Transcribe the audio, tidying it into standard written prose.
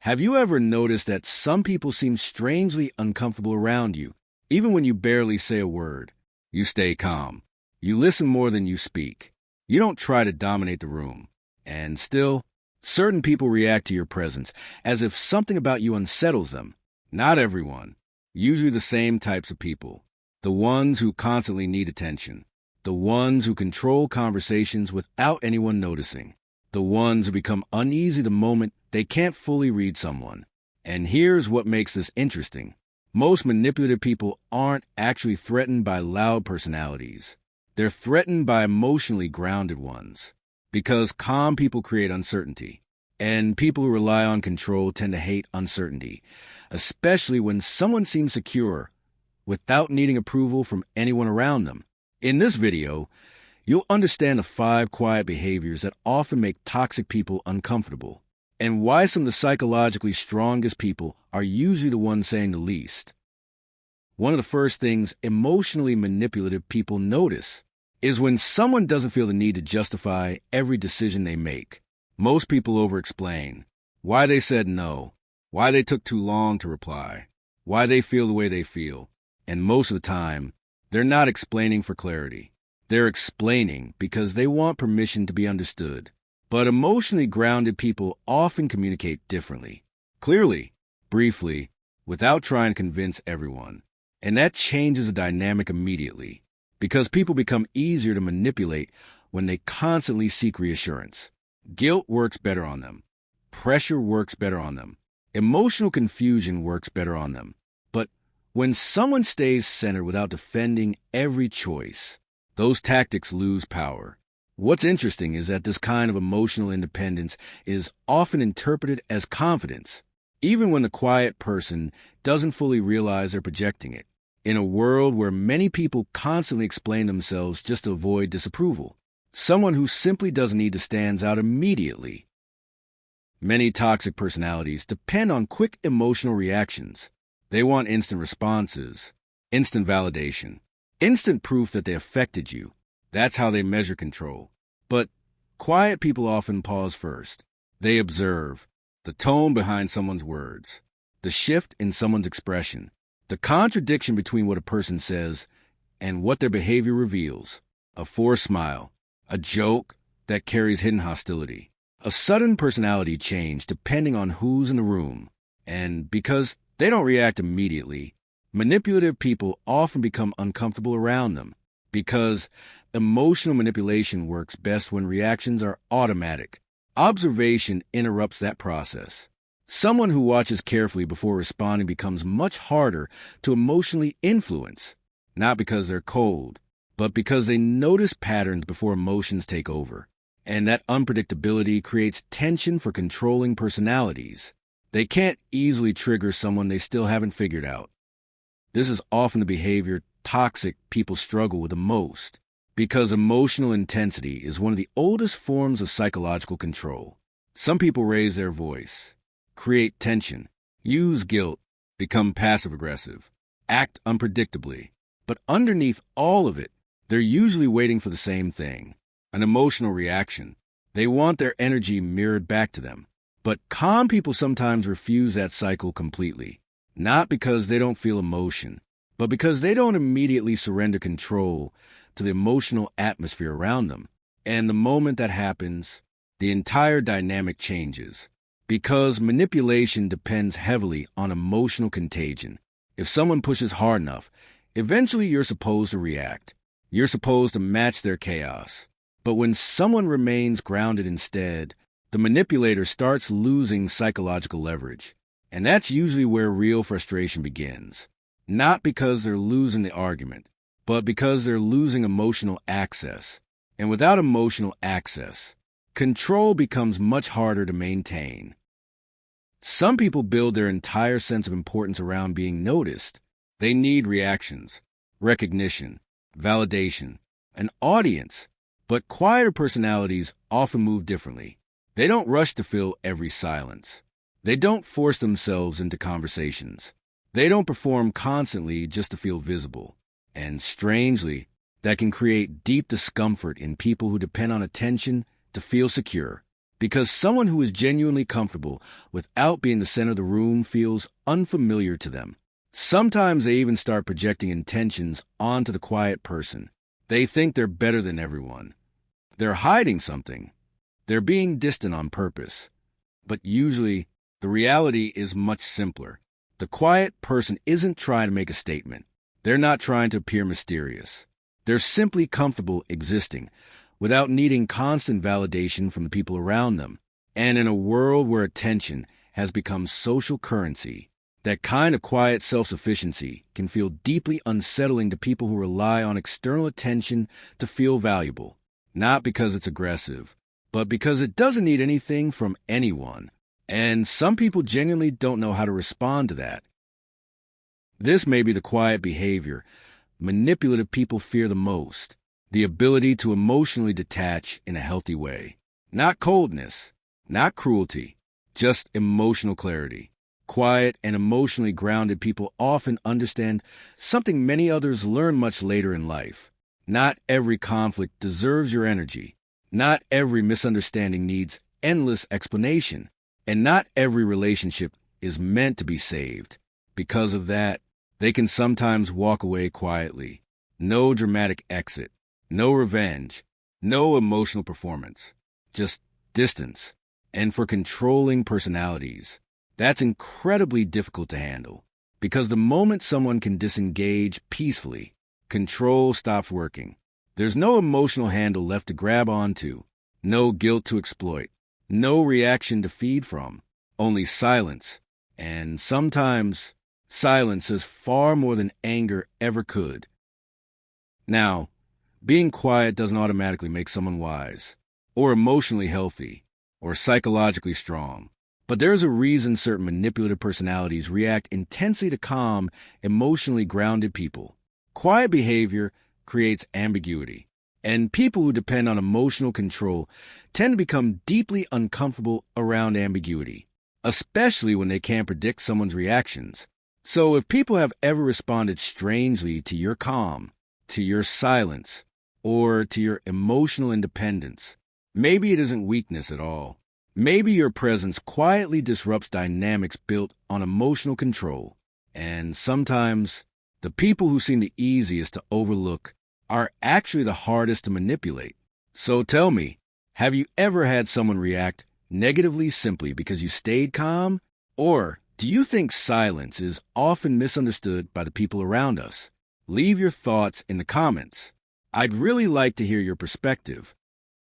Have you ever noticed that some people seem strangely uncomfortable around you, even when you barely say a word? You stay calm. You listen more than you speak. You don't try to dominate the room. And still, certain people react to your presence as if something about you unsettles them. Not everyone. Usually the same types of people. The ones who constantly need attention. The ones who control conversations without anyone noticing. The ones who become uneasy the moment they can't fully read someone. And here's what makes this interesting. Most manipulative people aren't actually threatened by loud personalities. They're threatened by emotionally grounded ones. Because calm people create uncertainty. And people who rely on control tend to hate uncertainty, especially when someone seems secure without needing approval from anyone around them. In this video, you'll understand the 5 quiet behaviors that often make toxic people uncomfortable, and why some of the psychologically strongest people are usually the ones saying the least. One of the first things emotionally manipulative people notice is when someone doesn't feel the need to justify every decision they make. Most people over-explain why they said no, why they took too long to reply, why they feel the way they feel, and most of the time, they're not explaining for clarity. They're explaining because they want permission to be understood. But emotionally grounded people often communicate differently, clearly, briefly, without trying to convince everyone. And that changes the dynamic immediately, because people become easier to manipulate when they constantly seek reassurance. Guilt works better on them. Pressure works better on them. Emotional confusion works better on them. But when someone stays centered without defending every choice, those tactics lose power. What's interesting is that this kind of emotional independence is often interpreted as confidence, even when the quiet person doesn't fully realize they're projecting it. In a world where many people constantly explain themselves just to avoid disapproval, someone who simply doesn't need to stand out immediately. Many toxic personalities depend on quick emotional reactions. They want instant responses, instant validation, instant proof that they affected you. That's how they measure control. But quiet people often pause first. They observe the tone behind someone's words, the shift in someone's expression, the contradiction between what a person says and what their behavior reveals. A forced smile, a joke that carries hidden hostility, a sudden personality change depending on who's in the room. And because they don't react immediately, manipulative people often become uncomfortable around them, because emotional manipulation works best when reactions are automatic. Observation interrupts that process. Someone who watches carefully before responding becomes much harder to emotionally influence, not because they're cold, but because they notice patterns before emotions take over. And that unpredictability creates tension for controlling personalities. They can't easily trigger someone they still haven't figured out. This is often the behavior toxic people struggle with the most, because emotional intensity is one of the oldest forms of psychological control. Some people raise their voice, create tension, use guilt, become passive-aggressive, act unpredictably. But underneath all of it, they're usually waiting for the same thing, an emotional reaction. They want their energy mirrored back to them. But calm people sometimes refuse that cycle completely, not because they don't feel emotion, but because they don't immediately surrender control to the emotional atmosphere around them. And the moment that happens, the entire dynamic changes, because manipulation depends heavily on emotional contagion. If someone pushes hard enough, eventually you're supposed to react. You're supposed to match their chaos. But when someone remains grounded instead, the manipulator starts losing psychological leverage. And that's usually where real frustration begins. Not because they're losing the argument, but because they're losing emotional access. And without emotional access, control becomes much harder to maintain. Some people build their entire sense of importance around being noticed. They need reactions, recognition, validation, an audience. But quieter personalities often move differently. They don't rush to fill every silence. They don't force themselves into conversations. They don't perform constantly just to feel visible. And strangely, that can create deep discomfort in people who depend on attention to feel secure. Because someone who is genuinely comfortable without being the center of the room feels unfamiliar to them. Sometimes they even start projecting intentions onto the quiet person. They think they're better than everyone. They're hiding something. They're being distant on purpose. But usually, the reality is much simpler. The quiet person isn't trying to make a statement. They're not trying to appear mysterious. They're simply comfortable existing without needing constant validation from the people around them. And in a world where attention has become social currency, that kind of quiet self-sufficiency can feel deeply unsettling to people who rely on external attention to feel valuable, not because it's aggressive, but because it doesn't need anything from anyone. And some people genuinely don't know how to respond to that. This may be the quiet behavior manipulative people fear the most, the ability to emotionally detach in a healthy way. Not coldness, not cruelty, just emotional clarity. Quiet and emotionally grounded people often understand something many others learn much later in life. Not every conflict deserves your energy. Not every misunderstanding needs endless explanation. And not every relationship is meant to be saved. Because of that, they can sometimes walk away quietly. No dramatic exit, no revenge, no emotional performance, just distance. And for controlling personalities, that's incredibly difficult to handle. Because the moment someone can disengage peacefully, control stops working. There's no emotional handle left to grab onto, no guilt to exploit, no reaction to feed from, only silence. And sometimes, silence is far more than anger ever could. Now, being quiet doesn't automatically make someone wise, or emotionally healthy, or psychologically strong. But there's a reason certain manipulative personalities react intensely to calm, emotionally grounded people. Quiet behavior creates ambiguity, and people who depend on emotional control tend to become deeply uncomfortable around ambiguity, especially when they can't predict someone's reactions. So if people have ever responded strangely to your calm, to your silence, or to your emotional independence, maybe it isn't weakness at all. Maybe your presence quietly disrupts dynamics built on emotional control. And sometimes, the people who seem the easiest to overlook are actually the hardest to manipulate. So tell me, have you ever had someone react negatively simply because you stayed calm? Or do you think silence is often misunderstood by the people around us? Leave your thoughts in the comments. I'd really like to hear your perspective.